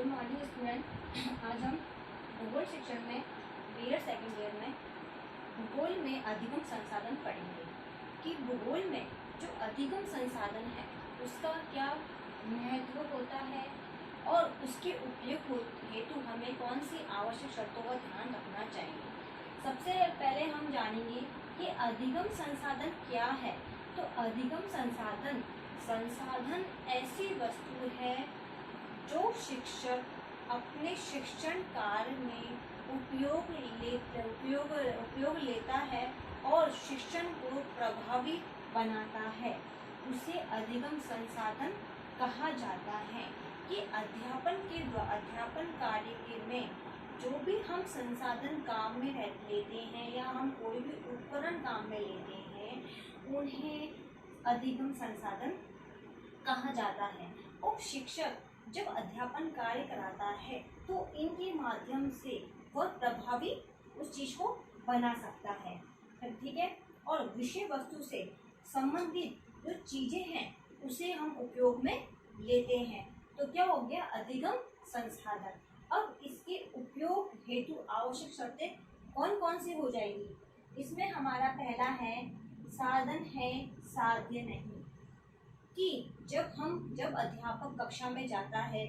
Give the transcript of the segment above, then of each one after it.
Good morning student. आज हम भूगोल शिक्षण में बीएड सेकेंड ईयर में भूगोल में अधिगम संसाधन पढ़ेंगे कि भूगोल में जो अधिगम संसाधन है उसका क्या महत्व होता है और उसके उपयोग हेतु हमें कौन सी आवश्यक शर्तों का ध्यान रखना चाहिए। सबसे पहले हम जानेंगे कि अधिगम संसाधन क्या है। तो अधिगम संसाधन ऐसी वस्तु है जो शिक्षक अपने शिक्षण कार्य में उपयोग लेता है और शिक्षण को प्रभावी बनाता है, उसे अधिगम संसाधन कहा जाता है। कि अध्यापन कार्य में जो भी हम संसाधन काम में लेते हैं या हम कोई भी उपकरण काम में लेते हैं उन्हें अधिगम संसाधन कहा जाता है। और शिक्षक जब अध्यापन कार्य कराता है तो इनके माध्यम से वह प्रभावी उस चीज को बना सकता है, ठीक है। और विषय वस्तु से संबंधित जो चीजें हैं उसे हम उपयोग में लेते हैं, तो क्या हो गया अधिगम संसाधन। अब इसके उपयोग हेतु आवश्यक शर्तें कौन कौन सी हो जाएगी। इसमें हमारा पहला है साधन है साध्य नहीं। कि जब अध्यापक कक्षा में जाता है,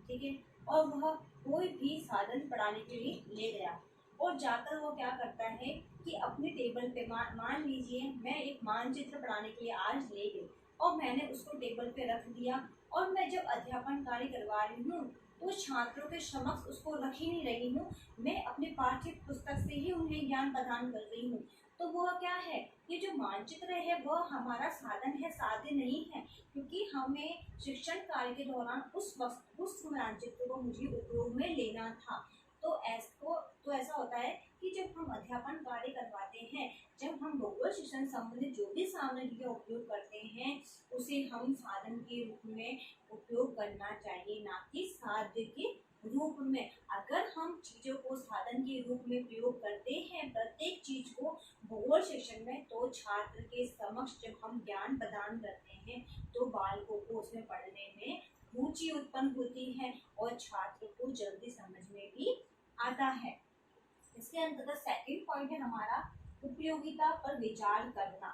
ठीक है, और वह कोई भी साधन पढ़ाने के लिए ले गया और जाकर वो क्या करता है कि अपने टेबल पे मान लीजिए मैं एक मानचित्र पढ़ाने के लिए आज ले गई और मैंने उसको टेबल पे रख दिया और मैं जब अध्यापन कार्य करवा रही हूँ तो छात्रों के समक्ष उसको रख ही नहीं रही हूँ, मैं अपने पाठ्य पुस्तक से ही उन्हें ज्ञान प्रदान कर रही हूँ। तो वह क्या है, ये जो मानचित्र है वह हमारा साधन है, साध्य नहीं है, क्योंकि हमें शिक्षण कार्य के दौरान उस मानचित्र को मुझे उपयोग में लेना था। तो ऐसा होता है कि जब हम अध्यापन कार्य करवाते हैं, जब हम भूगोल शिक्षण संबंधित जो भी सामग्री का उपयोग करते हैं उसे हम साधन के रूप में उपयोग करना चाहिए, ना कि साध्य के रूप में। अगर हम चीजों को साधन के रूप में प्रयोग करते हैं प्रत्येक चीज को भूगोल शिक्षण में, तो छात्र के समक्ष जब हम ज्ञान प्रदान करते हैं तो बालकों को उसमें पढ़ने में रुचि उत्पन्न होती है और छात्र को जल्दी समझ में भी आता है। इसके अंतर्गत सेकंड पॉइंट है हमारा उपयोगिता पर विचार करना।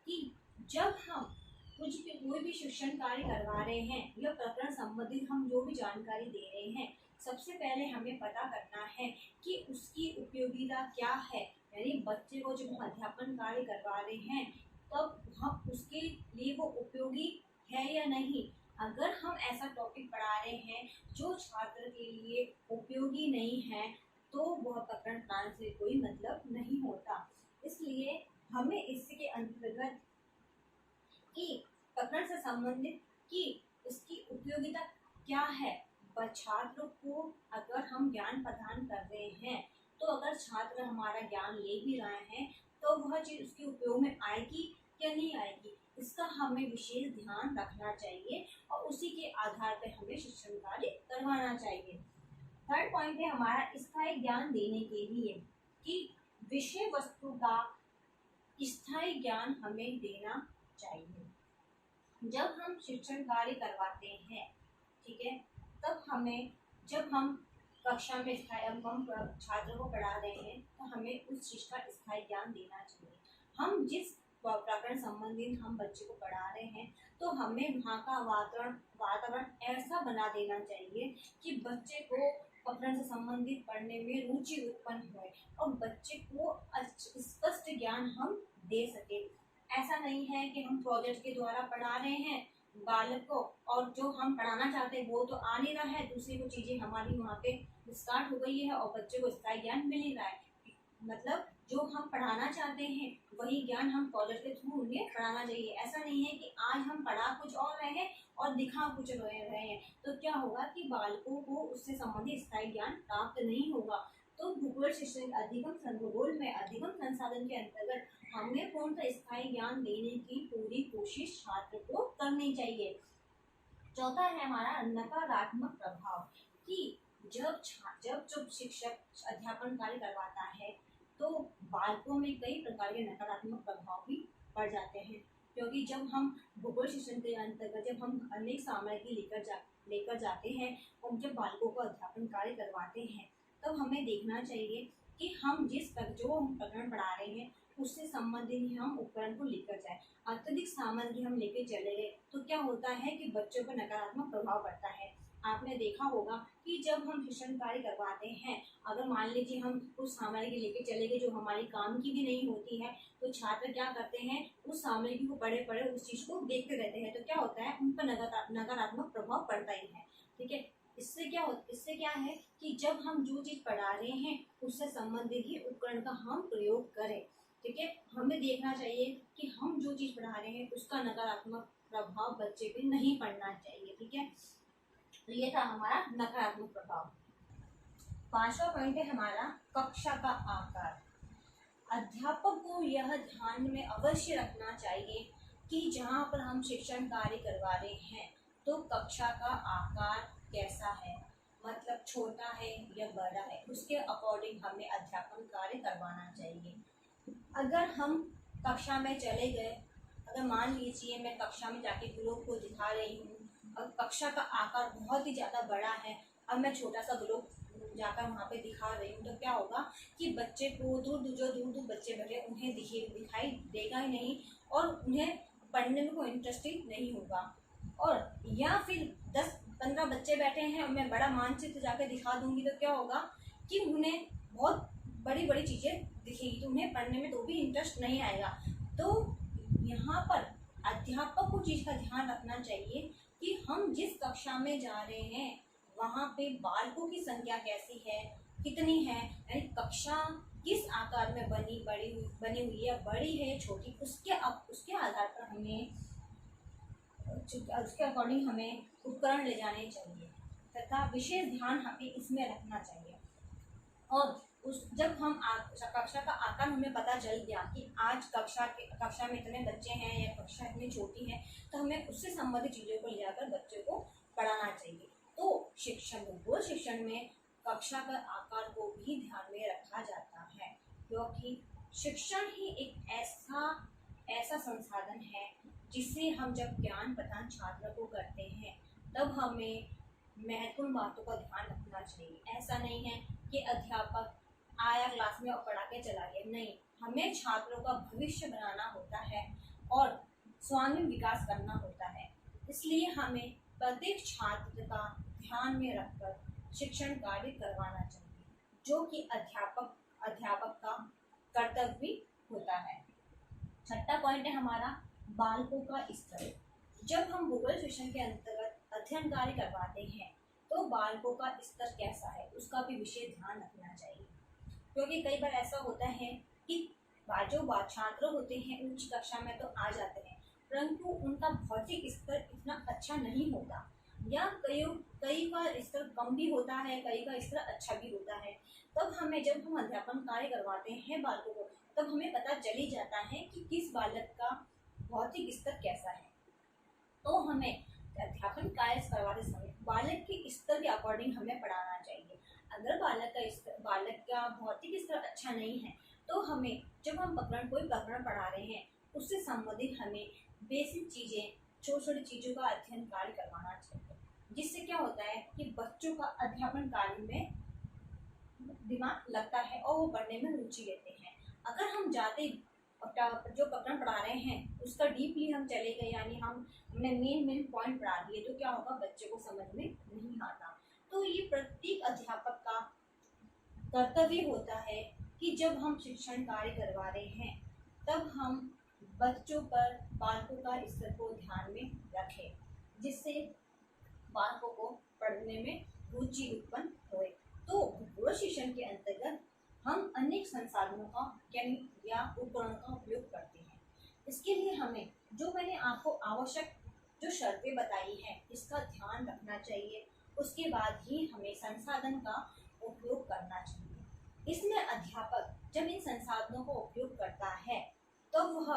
कि जब हम कोई भी शिक्षण कार्य करवा रहे हैं या प्रकरण संबंधित हम जो भी जानकारी दे रहे हैं, सबसे पहले हमें पता करना है कि उसकी उपयोगिता क्या है। यानी बच्चे को जब हम अध्यापन कार्य करवा रहे हैं तब हम उसके लिए वो उपयोगी है या नहीं। अगर हम ऐसा टॉपिक पढ़ा रहे हैं जो छात्र के लिए उपयोगी नहीं है तो वह प्रकरण पढ़ाने से कोई मतलब नहीं होता। इसलिए हमें इसके अंतर्गत कि प्रकरण से संबंधित कि इसकी उपयोगिता क्या है। छात्रों को अगर हम ज्ञान प्रदान कर रहे हैं तो अगर छात्र हमारा ज्ञान ले भी रहे हैं तो वह चीज उसके उपयोग में आएगी या नहीं आएगी, इसका हमें विशेष ध्यान रखना चाहिए और उसी के आधार पर हमें शिक्षण कार्य करवाना चाहिए। थर्ड पॉइंट है हमारा स्थायी ज्ञान देने के लिए। कि विषय वस्तु का स्थायी ज्ञान हमें देना चाहिए। जब हम शिक्षण कार्य करवाते हैं, ठीक है, तब हमें जब हम कक्षा में हम छात्रों को पढ़ा रहे हैं तो हमें उस चीज का स्थायी ज्ञान देना चाहिए। हम जिस प्रकरण संबंधित हम बच्चे को पढ़ा रहे हैं तो हमें वहाँ का वातावरण ऐसा बना देना चाहिए कि बच्चे को प्रकरण से संबंधित पढ़ने में रुचि उत्पन्न हो और बच्चे को स्पष्ट ज्ञान हम दे सके। ऐसा नहीं है कि हम प्रोजेक्ट के द्वारा पढ़ा रहे हैं बालक को और जो हम पढ़ाना चाहते हैं वो तो आ नहीं रहा है, दूसरी को चीजें हमारी वहाँ पे स्टार्ट हो गई है और बच्चे को स्थायी ज्ञान मिल नहीं रहा है। मतलब जो हम पढ़ाना चाहते हैं वही ज्ञान हम प्रोजेक्ट के थ्रू उन्हें पढ़ाना चाहिए। ऐसा नहीं है कि आज हम पढ़ा कुछ और रहे हैं और दिखा कुछ रहे हैं, तो क्या होगा कि बालकों को उससे संबंधित स्थायी ज्ञान प्राप्त नहीं होगा। तो भूगोल शिक्षण भूगोल में अधिगम संसाधन के अंतर्गत हमें पूर्ण स्थायी ज्ञान देने की पूरी कोशिश छात्र को करनी चाहिए। चौथा है हमारा नकारात्मक प्रभाव। कि जब शिक्षक अध्यापन कार्य करवाता है तो बालकों में कई प्रकार के नकारात्मक प्रभाव भी पड़ जाते हैं, क्योंकि जब हम भूगोल शिक्षण के अंतर्गत जब हम अनेक सामग्री लेकर जाते हैं और जब बालकों को अध्यापन कार्य करवाते हैं, तब हमें देखना चाहिए कि हम जो हम प्रकरण पढ़ा रहे हैं उससे संबंधित ही हम उपकरण को लेकर जाए। अत्यधिक सामग्री हम लेके चले गए तो क्या होता है कि बच्चों पर नकारात्मक प्रभाव पड़ता है। आपने देखा होगा कि जब हम शिक्षण कार्य करवाते हैं, अगर मान लीजिए हम उस सामग्री लेके चले गए जो हमारी काम की भी नहीं होती है, तो छात्र क्या करते हैं, उस सामग्री को पढ़े पढ़े उस चीज को देखते रहते हैं, तो क्या होता है, उन पर नकारात्मक प्रभाव पड़ता ही है। ठीक है, इससे क्या है कि जब हम जो चीज पढ़ा रहे हैं उससे संबंधित ही उपकरण का हम प्रयोग करें। ठीक है, हमें देखना चाहिए कि हम जो चीज पढ़ा रहे हैं उसका नकारात्मक प्रभाव बच्चे पे नहीं पड़ना चाहिए। ठीक है, तो ये था हमारा नकारात्मक प्रभाव। 5वां पॉइंट है हमारा कक्षा का आकार। अध्यापक को यह ध्यान में अवश्य रखना चाहिए कि जहाँ पर हम शिक्षण कार्य करवा रहे हैं तो कक्षा का आकार कैसा है, मतलब छोटा है या बड़ा है, उसके अकॉर्डिंग हमें अध्यापन कार्य करवाना चाहिए। अगर हम कक्षा में चले गए, अगर मान लीजिए मैं कक्षा में जाके ग्लोब को दिखा रही हूँ और कक्षा का आकार बहुत ही ज़्यादा बड़ा है, अब मैं छोटा सा ग्लोब जाकर वहाँ पे दिखा रही हूँ, तो क्या होगा कि बच्चे को दूर दूर बच्चे बैठे उन्हें दिखाई देगा ही नहीं और उन्हें पढ़ने में कोई इंटरेस्टिंग नहीं होगा। और या फिर 10-15 बच्चे बैठे हैं और मैं बड़ा मानचित्र जाकर दिखा दूंगी तो क्या होगा कि उन्हें बहुत बड़ी बड़ी चीज़ें दिखेगी, तो उन्हें पढ़ने में तो भी इंटरेस्ट नहीं आएगा। तो यहाँ पर अध्यापक को चीज़ का ध्यान रखना चाहिए कि हम जिस कक्षा में जा रहे हैं वहाँ पे बालकों की संख्या कैसी है, कितनी है, यानी कक्षा किस आकार में बनी हुई है, बड़ी है छोटी, उसके आधार पर हमें उसके अकॉर्डिंग हमें उपकरण ले जाने चाहिए तथा विशेष ध्यान हमें इसमें रखना चाहिए। और जब हम कक्षा का आकार हमें पता चल गया कि आज कक्षा में इतने बच्चे हैं या कक्षा इतनी छोटी है, तो हमें उससे संबंधित चीज़ों को ले जाकर बच्चों को पढ़ाना चाहिए। तो भूगोल शिक्षण में कक्षा का आकार को भी ध्यान में रखा जाता है, क्योंकि शिक्षण ही एक ऐसा संसाधन है जिससे हम जब ज्ञान प्रदान छात्र को करते हैं तब हमें महत्वपूर्ण बातों का ध्यान रखना चाहिए। ऐसा नहीं है कि अध्यापक आया क्लास में और पढ़ा के चला गया, नहीं, हमें छात्रों का भविष्य बनाना होता है और स्वांगीण विकास करना होता है। इसलिए हमें प्रत्येक छात्र का ध्यान में रखकर शिक्षण कार्य करवाना चाहिए, जो कि अध्यापक का कर्तव्य होता है। 6वां पॉइंट है हमारा बालकों का स्तर। जब हम भूगोल शिक्षण के अंतर्गत अध्ययन कार्य करवाते हैं तो बालकों का स्तर कैसा है उसका भी विशेष ध्यान रखना चाहिए, क्योंकि कई बार ऐसा होता है कि जो छात्र होते हैं उच्च कक्षा में तो आ जाते हैं परंतु उनका भौतिक स्तर इतना अच्छा नहीं होता, या कई का स्तर कम भी होता है, कई का स्तर अच्छा भी होता है। तब हमें जब हम अध्यापन कार्य करवाते हैं बालकों को, तब हमें पता चल ही जाता है कि किस बालक का भौतिक स्तर कैसा है। तो हमें अध्यापन कार्य करवाते समय बालक के स्तर के अकॉर्डिंग हमें पढ़ाना चाहिए। अगर बालक का भौतिक स्तर अच्छा नहीं है तो हमें जब हम कोई प्रकरण पढ़ा रहे हैं उससे संबंधित हमें बेसिक चीज़ें, छोटी छोटी चीज़ों का अध्ययन कार्य करवाना चाहिए, जिससे क्या होता है कि बच्चों का अध्यापन कार्य में दिमाग लगता है और वो पढ़ने में रुचि लेते हैं। अगर हम जो प्रकरण पढ़ा रहे हैं उसका डीपली हम चले गए, यानी हमने मेन पॉइंट पढ़ा दिए, तो क्या होगा, बच्चे को समझ में नहीं आता। तो ये प्रत्येक अध्यापक का कर्तव्य होता है कि जब हम शिक्षण कार्य करवा रहे हैं तब हम बच्चों पर बालकों का स्तर को ध्यान में रखें, जिससे बालकों को पढ़ने में रुचि उत्पन्न होए। तो भूगोल शिक्षण के अंतर्गत हम अनेक संसाधनों का या उपकरणों का उपयोग करते हैं। इसके लिए हमें जो मैंने आपको आवश्यक जो शर्तें बताई हैं इसका ध्यान रखना चाहिए, उसके बाद ही हमें संसाधन का उपयोग करना चाहिए। इसमें अध्यापक जब इन संसाधनों का उपयोग करता है तो वह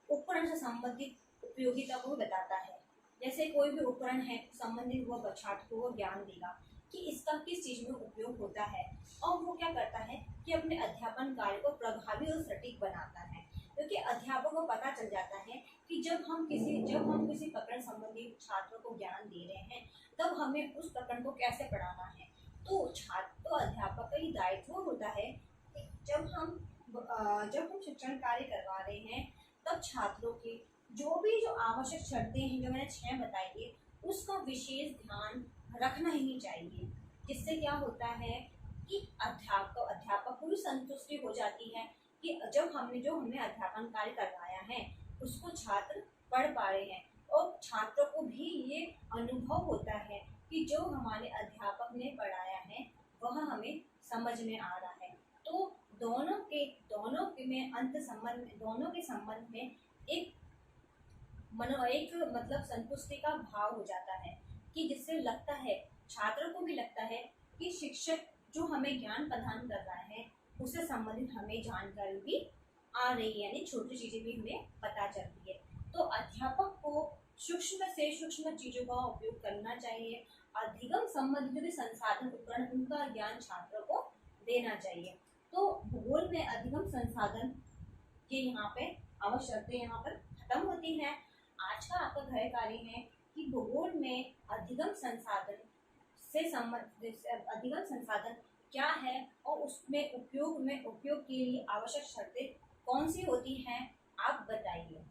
उपकरण से संबंधित उपयोगिता को बताता है। जैसे कोई भी उपकरण है संबंधित वह छात्र को ज्ञान देगा कि इसका किस चीज़ में उपयोग होता है, और वो क्या करता है कि अपने अध्यापन कार्य को प्रभावी और सटीक बनाता है। क्योंकि अध्यापक को पता चल जाता है कि जब हम किसी प्रकरण संबंधी छात्रों को ज्ञान दे रहे हैं तब हमें उस प्रकरण को कैसे पढ़ाना है। तो अध्यापक का ही दायित्व होता है कि जब हम शिक्षण कार्य करवा रहे हैं तब छात्रों के जो आवश्यक शर्तें हैं जो मैंने 6 बताई है उसका विशेष ध्यान रखना ही चाहिए, जिससे क्या होता है कि अध्यापक को भी संतुष्टि हो जाती है कि हमने अध्यापन कार्य करवाया है उसको छात्र पढ़ पा रहे हैं, और छात्रों को भी ये अनुभव होता है कि जो हमारे अध्यापक ने पढ़ाया है वह हमें समझ में आ रहा है। तो दोनों के संबंध में एक मतलब संतुष्टि का भाव हो जाता है कि जिससे लगता है, छात्रों को भी लगता है कि शिक्षक जो हमें ज्ञान प्रदान कर रहा है उससे संबंधित हमें जानकारी भी आ रही है, यानी छोटी चीजें भी हमें पता चलती है। तो अध्यापक को सूक्ष्म से सूक्ष्म चीजों का उपयोग करना चाहिए। अधिगम संबंधित जो भी संसाधन उपकरण उनका ज्ञान छात्रों को देना चाहिए। तो भूगोल में अधिगम संसाधन के यहाँ पे आवश्यकताएं यहाँ पर खत्म होती है। आज का आपका गृह कार्य है कि भूगोल में अधिगम संसाधन क्या है और उसमें उपयोग के लिए आवश्यक शर्तें कौन सी होती हैं, आप बताइए।